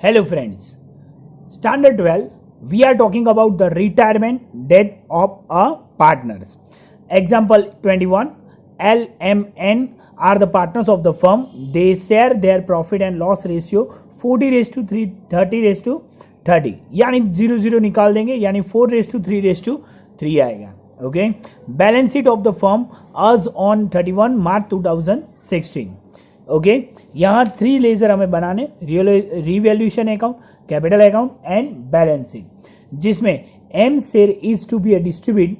Hello friends, Standard 12, we are talking about the retirement death of a partners. Example 21, L, M, N are the partners of the firm. They share their profit and loss ratio 40:3, 30:30. यानी 0 निकाल देंगे, यानी 4:3:3 आएगा. Okay. Balance sheet of the firm as on 31 March 2016. Okay यहाँ 3 ledger हमें बनाने, revaluation account, capital account and balance sheet, जिसमें M share is to be distribute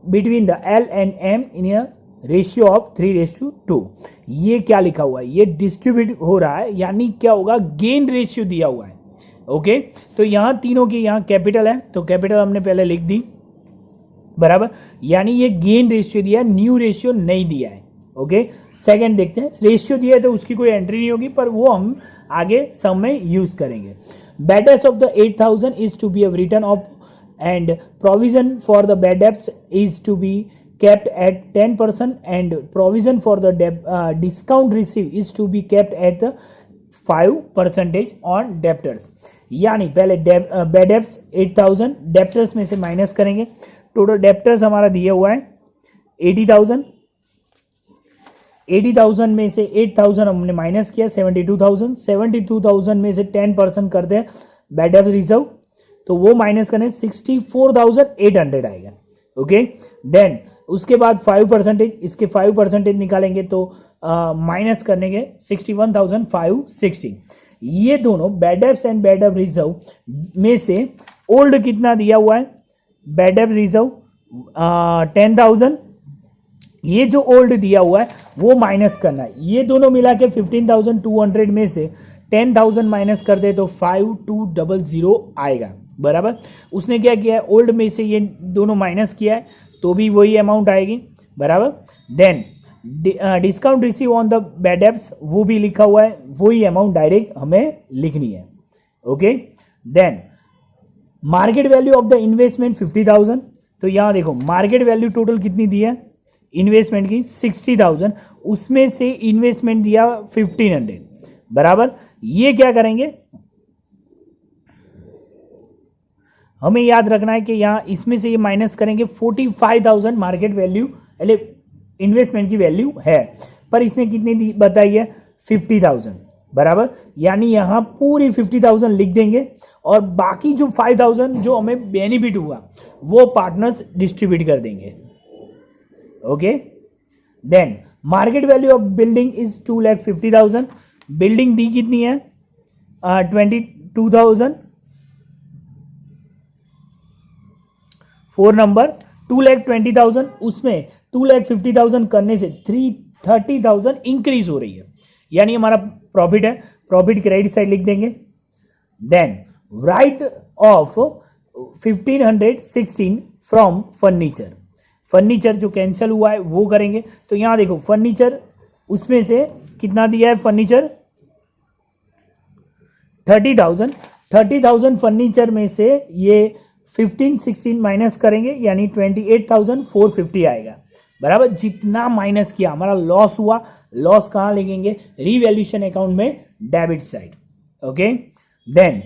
between the L and M in a ratio of 3:2. ये क्या लिखा हुआ है, ये डिस्ट्रीब्यूट हो रहा है, यानी क्या होगा, गेन रेशियो दिया हुआ है. ओके तो यहाँ तीनों की यहाँ कैपिटल है, तो कैपिटल हमने पहले लिख दी, बराबर, यानी ये गेन रेशियो दिया है, न्यू रेशियो नहीं दिया है. ओके सेकंड देखते हैं, रेशियो दिया है तो उसकी कोई एंट्री नहीं होगी, पर वो हम आगे सम में यूज करेंगे. Bad debts of the 8,000 is to be return off and provision for the bad debts is to be kept at 10% and provision for the discount received is to be kept at 5% on debtors. यानी पहले bad debts 8,000 debtors में से minus करेंगे. Total debtors हमारा दिया हुआ है 80,000. 80,000 में से 8,000 हमने माइनस किया, 72,000. 72,000 में से 10% करते हैं बैड डेट रिजर्व, तो वो माइनस करें 64,800 आएगा. ओके देन उसके बाद 5%, इसके 5% निकालेंगे तो माइनस करने के 61,560. ये दोनों bad debts and bad debt reserve में से ओल्ड कितना दिया हुआ है, बैड डेट रिजर्व 10,000, ये जो ओल्ड दिया हुआ है वो माइनस करना है. ये दोनों मिला के 15,200 में से 10,000 माइनस कर दे तो 5,200 आएगा, बराबर. उसने क्या किया है, ओल्ड में से ये दोनों माइनस किया है तो भी वही अमाउंट आएगी, बराबर. Then discount receive on the bad debts वो भी लिखा हुआ है, वही अमाउंट डायरेक्ट हमें लिखनी है. Okay then market value of the investment 50,000. तो यहाँ देखो मार्केट वैल्यू टोटल कितनी दी है इन्वेस्टमेंट की 60,000, उसमें से इन्वेस्टमेंट दिया 1,500, बराबर. ये क्या करेंगे, हमें याद रखना है कि यहाँ इसमें से ये माइनस करेंगे 45,000 मार्केट वैल्यू इन्वेस्टमेंट की वैल्यू है, पर इसने कितनी बताई है 50,000, बराबर. यानी यहाँ पूरी 50,000 लिख देंगे और बाकी जो 5,000 जो हमें बेनिफिट हुआ वो पार्टनर्स डिस्ट्रीब्यूट कर देंगे. Okay then market value of building is 2,50,000. Building दी कितनी है 22,000. 4 नंबर 2,20,000, उसमें 2,50,000 करने से 330,000 इंक्रीज हो रही है, यानी हमारा प्रॉफिट है, प्रॉफिट क्रेडिट साइड लिख देंगे. Then write off 1,516 from furniture. Furniture जो कैंसिल हुआ है वो करेंगे, तो यहां देखो फर्नीचर उसमें से कितना दिया है, फर्नीचर 30,000. 30,000 फर्नीचर में से ये 1516 माइनस करेंगे, यानी 28,450 आएगा, बराबर. जितना माइनस किया हमारा लॉस हुआ, लॉस कहां लिखेंगे, रिवैल्यूएशन अकाउंट में debit side. Okay then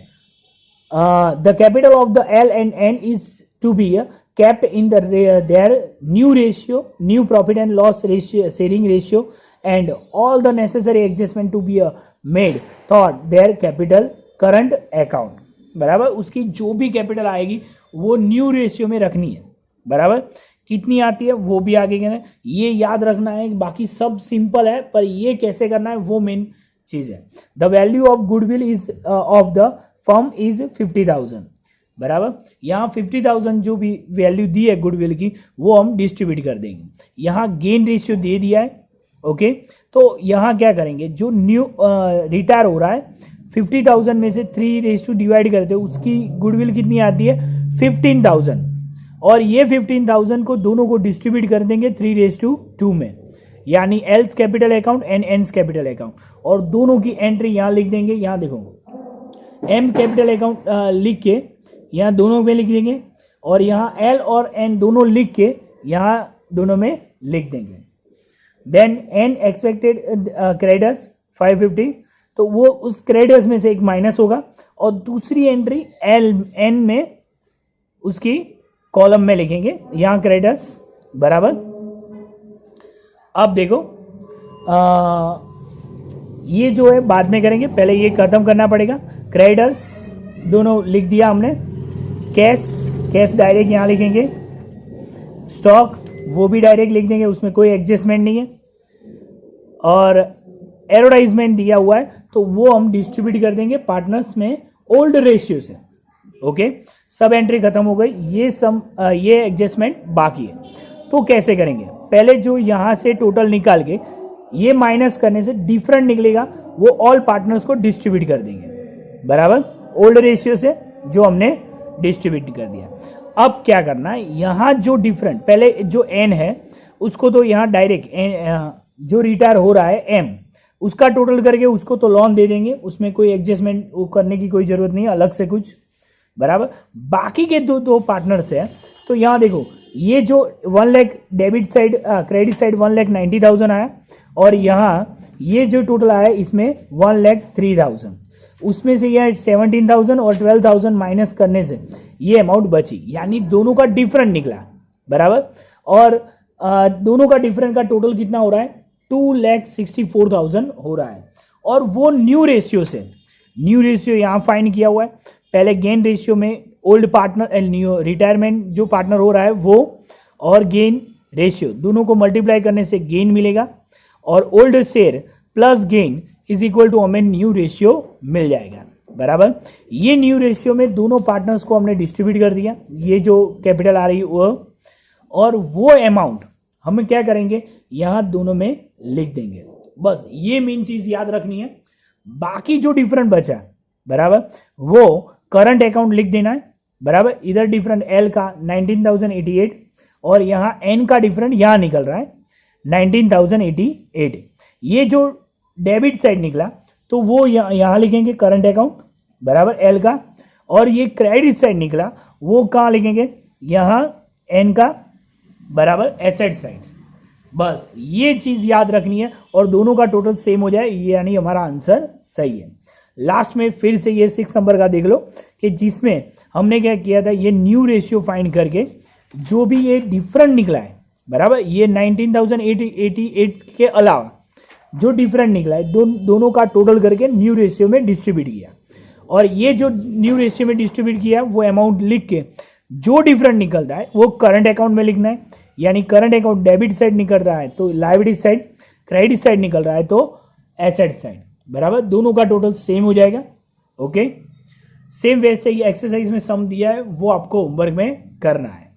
the capital of the L and N is to be kept in their new ratio, new profit and loss ratio, sharing ratio, and all the necessary adjustment to be made thought their capital current account, बराबर. उसकी जो भी capital आएगी वो new ratio में रखनी है, बराबर. कितनी आती है वो भी आगे कहना है, ये याद रखना है, बाकी सब सिंपल है, पर ये कैसे करना है वो मेन चीज है. The value of goodwill is of the firm is 50,000, बराबर. यहाँ 50,000 जो भी वैल्यू दी है गुडविल की वो हम डिस्ट्रीब्यूट कर देंगे. यहाँ गेन रेशियो दे दिया है. ओके तो यहाँ क्या करेंगे, जो न्यू रिटायर हो रहा है 50,000 में से 3 डिवाइड करते हैं, उसकी गुडविल कितनी आती है 15,000, और ये 15,000 को दोनों को डिस्ट्रीब्यूट कर देंगे 3:2 में, यानी L's capital account and N's capital account, और दोनों की एंट्री यहाँ लिख देंगे. यहाँ देखो एम कैपिटल अकाउंट लिख के यहाँ दोनों में लिख देंगे, और यहाँ एल और एन दोनों लिख के यहाँ दोनों में लिख देंगे. देन एन एक्सपेक्टेड क्रेडिटर्स 550, तो वो उस क्रेडिटर्स में से एक माइनस होगा और दूसरी एंट्री एन में उसकी कॉलम में लिखेंगे यहाँ क्रेडिटर्स बराबर। अब देखो ये जो है बाद में करेंगे, पहले ये खत्म करना पड़ेगा। क्रेडिटर्स दोनों लिख दिया हमने, कैश डायरेक्ट यहाँ लिखेंगे, स्टॉक वो भी डायरेक्ट लिख देंगे, उसमें कोई एडजस्टमेंट नहीं है। और एडवर्टाइजमेंट दिया हुआ है तो वो हम डिस्ट्रीब्यूट कर देंगे पार्टनर्स में ओल्ड रेशियो से। ओके, सब एंट्री खत्म हो गई, ये एडजस्टमेंट बाकी है। तो कैसे करेंगे, पहले जो यहाँ से टोटल निकाल के ये माइनस करने से डिफरेंट निकलेगा, वो ऑल पार्टनर्स को डिस्ट्रीब्यूट कर देंगे बराबर, ओल्ड रेशियो से जो हमने डिस्ट्रीब्यूट कर दिया। अब क्या करना है, यहाँ जो डिफरेंट पहले जो एन है उसको तो यहाँ डायरेक्ट जो रिटायर हो रहा है एम उसका टोटल करके उसको तो लोन दे देंगे, उसमें कोई एडजस्टमेंट करने की कोई जरूरत नहीं है अलग से कुछ बराबर। बाकी के दो पार्टनर्स है तो यहाँ देखो ये जो 1 lakh debit side credit side 1,90,000 आया और यहाँ ये जो टोटल आया इसमें 1,03,000, उसमें से यह 17,000 और 12,000 माइनस करने से ये अमाउंट बची, यानी दोनों का डिफरेंट निकला बराबर। और दोनों का डिफरेंट का टोटल कितना हो रहा है, 2,64,000 हो रहा है। और वो न्यू रेशियो से, न्यू रेशियो यहाँ फाइंड किया हुआ है, पहले गेन रेशियो में ओल्ड पार्टनर न्यू रिटायरमेंट जो पार्टनर हो रहा है वो और गेन रेशियो दोनों को मल्टीप्लाई करने से गेन मिलेगा और old share plus gain is equal to हमें न्यू रेशियो मिल जाएगा बराबर। ये न्यू रेशियो में दोनों पार्टनर्स को हमने डिस्ट्रीब्यूट कर दिया, ये जो कैपिटल आ रही है वो, और वो अमाउंट हम क्या करेंगे यहाँ दोनों में लिख देंगे। बस ये मेन चीज याद रखनी है। बाकी जो डिफरेंट बचा है बराबर वो करंट अकाउंट लिख देना है बराबर। इधर डिफरेंट एल का 19,088 और यहाँ एन का डिफरेंट यहाँ निकल रहा है 19,088। ये जो डेबिट साइड निकला तो वो यहाँ लिखेंगे करंट अकाउंट बराबर एल का, और ये क्रेडिट साइड निकला वो कहाँ लिखेंगे यहाँ एन का बराबर एसेट साइड। बस ये चीज याद रखनी है और दोनों का टोटल सेम हो जाए, यानी हमारा आंसर सही है। लास्ट में फिर से ये 6 नंबर का देख लो कि जिसमें हमने क्या किया था, ये न्यू रेशियो फाइंड करके जो भी ये डिफरेंट निकला है बराबर, ये 19,088 के अलावा जो डिफरेंट निकला है दोनों का टोटल करके न्यू रेशियो में डिस्ट्रीब्यूट किया, और ये जो न्यू रेशियो में डिस्ट्रीब्यूट किया वो अमाउंट लिख के जो डिफरेंट निकलता है वो करंट अकाउंट में लिखना है, यानी करंट अकाउंट डेबिट साइड निकल रहा है तो लायबिलिटी साइड, क्रेडिट साइड निकल रहा है तो एसेट साइड बराबर। दोनों का टोटल सेम हो जाएगा। ओके, सेम वैसे ही एक्सरसाइज में सम दिया है वो आपको होमवर्क में करना है।